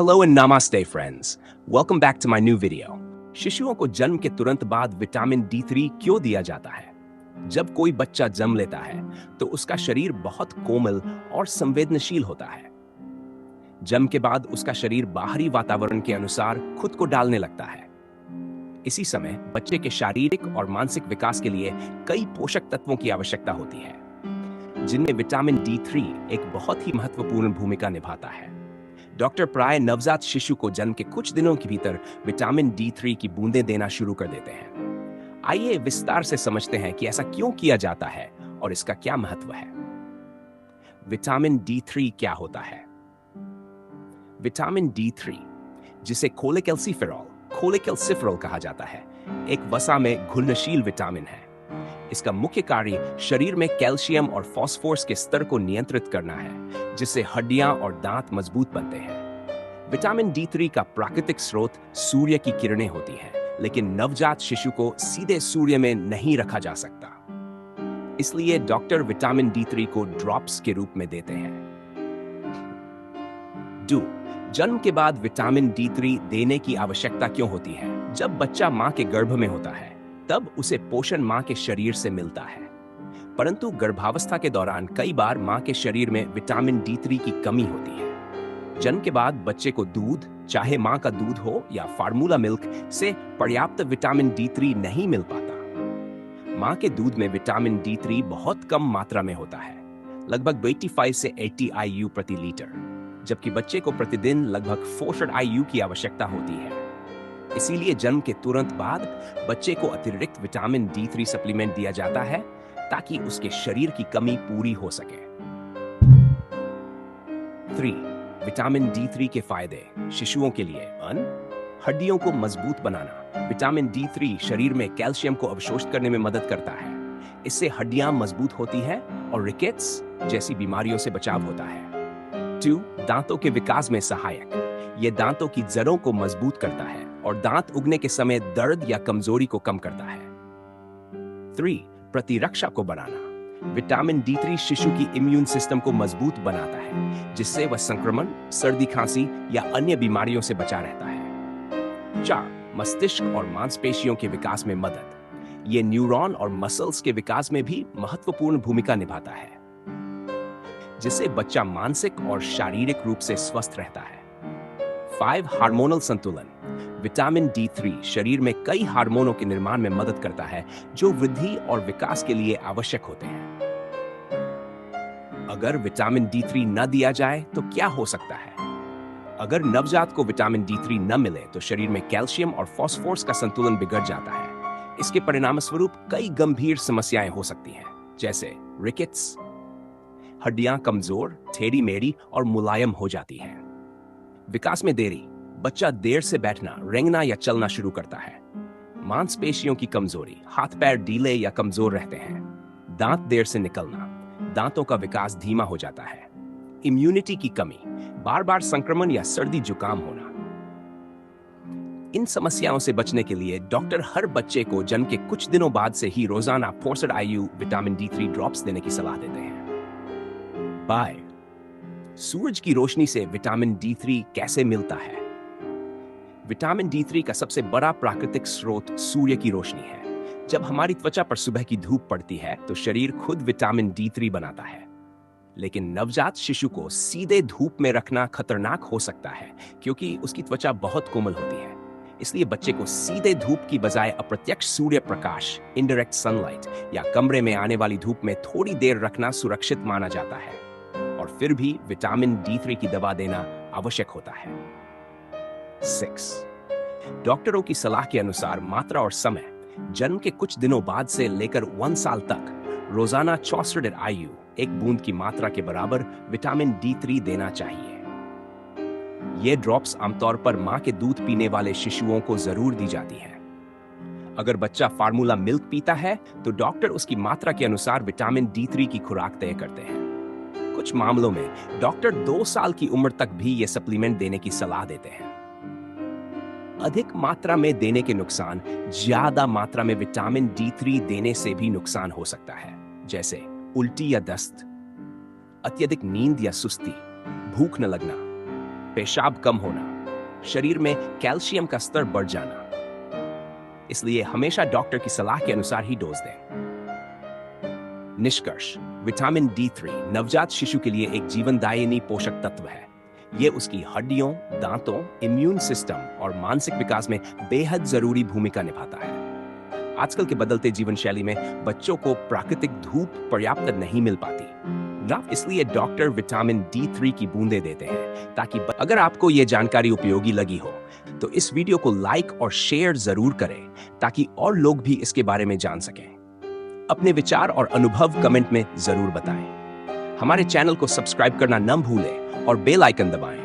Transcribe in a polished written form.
Hello and namaste friends. Welcome back to my new video. शिशुओं को जन्म के तुरंत बाद विटामिन D3 क्यों दिया जाता है? जब कोई बच्चा जन्म लेता है तो उसका शरीर बहुत कोमल और संवेदनशील होता है। जन्म के बाद उसका शरीर बाहरी वातावरण के अनुसार खुद को डालने लगता है। इसी समय बच्चे के शारीरिक और मानसिक विकास के लिए कई पोषक तत्वों की आवश्यकता होती है, जिनमें विटामिन D3 एक बहुत ही महत्वपूर्ण भूमिका निभाता है। डॉक्टर प्राय नवजात शिशु को जन्म के कुछ दिनों के भीतर विटामिन D3 की बूंदें देना शुरू कर देते हैं। आइए विस्तार से समझते हैं कि ऐसा क्यों किया जाता है और इसका क्या महत्व है। विटामिन D3 क्या होता है? विटामिन D3, जिसे खोलेकैल्सिफेरॉल कहा जाता है, एक वसा में घुलनशील विटामिन है। इसका मुख्य कार्य शरीर में कैल्शियम और फास्फोरस के स्तर को नियंत्रित करना है, जिससे हड्डियां और दांत मजबूत बनते हैं। विटामिन D3 का प्राकृतिक स्रोत सूर्य की किरणें होती हैं, लेकिन नवजात शिशु को सीधे सूर्य में नहीं रखा जा सकता। इसलिए डॉक्टर विटामिन D3 को ड्रॉप्स के रूप में देते हैं। जन्म के बाद विटामिन D3 देने की आवश्यकता क्यों होती है? जब बच्चा मां के गर्भ में होता है तब उसे पोषण मां के शरीर से मिलता है, परंतु गर्भावस्था के दौरान कई बार मां के शरीर में विटामिन D3 की कमी होती है। जन्म के बाद बच्चे को दूध, चाहे मां का दूध हो या फार्मूला मिल्क, से पर्याप्त विटामिन D3 नहीं मिल पाता। मां के दूध में विटामिन D3 बहुत कम मात्रा में होता है, लगभग 85 से 80 IU प्रति लीटर, जबकि बच्चे को प्रतिदिन लगभग 400 IU की आवश्यकता होती है। इसीलिए जन्म के तुरंत बाद बच्चे को अतिरिक्त विटामिन D3 सप्लीमेंट दिया जाता है ताकि उसके शरीर की कमी पूरी हो सके। 3. विटामिन D3 के फायदे शिशुओं के लिए। हड्डियों को मजबूत बनाना। विटामिन D3 शरीर में कैल्शियम को अवशोषित करने में मदद करता है। इससे हड्डियां मजबूत होती हैं और रिकेट्स जैसी बीमारियों से बचाव होता है। 2. दांतों के विकास में सहायक। यह दांतों की जड़ों को मजबूत करता है और दांत उगने के समय दर्द या कमजोरी को कम करता है। 3. प्रतिरक्षा को बढ़ाना। विटामिन D3 शिशु की इम्यून सिस्टम को मजबूत बनाता है, जिससे वह संक्रमण, सर्दी, खांसी या अन्य बीमारियों से बचा रहता है। 4. मस्तिष्क और मांसपेशियों के विकास में मदद। यह न्यूरॉन और मसल्स के विकास में भी महत्वपूर्ण भूमिका निभाता है, जिससे बच्चा मानसिक और शारीरिक रूप से स्वस्थ रहता है। 5. हार्मोनल संतुलन। विटामिन D3 शरीर में कई हार्मोनों के निर्माण में मदद करता है, जो वृद्धि और विकास के लिए आवश्यक होते हैं। अगर विटामिन D3 न दिया जाए तो क्या हो सकता है? अगर नवजात को विटामिन D3 न मिले तो शरीर में कैल्शियम और फास्फोरस का संतुलन बिगड़ जाता है। इसके परिणामस्वरूप कई गंभीर समस्याएं हो सकती हैं, जैसे रिकेट्स, हड्डियां कमजोर, टेढ़ी मेढ़ी और मुलायम हो जाती हैं। विकास में देरी। बच्चा देर से बैठना, रेंगना या चलना शुरू करता है। मांसपेशियों की कमजोरी, हाथ पैर ढीले या कमजोर रहते हैं। दांत देर से निकलना, दांतों का विकास धीमा हो जाता है। इम्यूनिटी की कमी, बार बार संक्रमण या सर्दी जुकाम होना। इन समस्याओं से बचने के लिए डॉक्टर हर बच्चे को जन्म के कुछ दिनों बाद से ही रोजाना 400 IU विटामिन D3 ड्रॉप्स देने की सलाह देते हैं। बाय। सूरज की रोशनी से विटामिन D3 कैसे मिलता है? विटामिन D3 का सबसे बड़ा प्राकृतिक स्रोत सूर्य की रोशनी है। जब हमारी त्वचा पर सुबह की धूप पड़ती है तो शरीर खुद विटामिन D3 बनाता है, लेकिन नवजात शिशु को सीधे धूप में रखना खतरनाक हो सकता है, क्योंकि उसकी त्वचा बहुत कोमल होती है। इसलिए बच्चे को सीधे धूप की बजाय अप्रत्यक्ष सूर्य प्रकाश, इनडायरेक्ट सनलाइट, या कमरे में आने वाली धूप में थोड़ी देर रखना सुरक्षित माना जाता है। और फिर भी विटामिन D3 की दवा देना आवश्यक होता है। 6. डॉक्टरों की सलाह के अनुसार मात्रा और समय। जन्म के कुछ दिनों बाद से लेकर 1 साल तक रोजाना 64 IU, एक बूंद की मात्रा के बराबर विटामिन D3 देना चाहिए। ये ड्रॉप्स आमतौर पर मां के दूध पीने वाले शिशुओं को जरूर दी जाती हैं। अगर बच्चा फार्मूला मिल्क पीता है तो डॉक्टर उसकी मात्रा के अनुसार विटामिन D3 की खुराक तय करते हैं। कुछ मामलों में डॉक्टर 2 साल की उम्र तक भी ये सप्लीमेंट देने की सलाह देते हैं। अधिक मात्रा में देने के नुकसान। ज्यादा मात्रा में विटामिन D3 देने से भी नुकसान हो सकता है, जैसे उल्टी या दस्त, अत्यधिक नींद या सुस्ती, भूख न लगना, पेशाब कम होना, शरीर में कैल्शियम का स्तर बढ़ जाना। इसलिए हमेशा डॉक्टर की सलाह के अनुसार ही डोज दें। निष्कर्ष, विटामिन D3 नवजात शिशु के लिए एक जीवनदायिनी पोषक तत्व है। ये उसकी हड्डियों, दांतों, इम्यून सिस्टम और मानसिक विकास में बेहद जरूरी भूमिका निभाता है। आजकल के बदलते जीवन शैली में बच्चों को प्राकृतिक धूप पर्याप्त नहीं मिल पाती। इसलिए डॉक्टर विटामिन D3 की बूंदें देते हैं ताकि अगर आपको ये जानकारी उपयोगी लगी हो तो इस वीडियो को लाइक और शेयर जरूर करें ताकि और लोग भी इसके बारे में जान सकें। अपने विचार और अनुभव कमेंट में जरूर बताएं। हमारे चैनल को सब्सक्राइब करना न भूलें और बेल आइकन दबाएं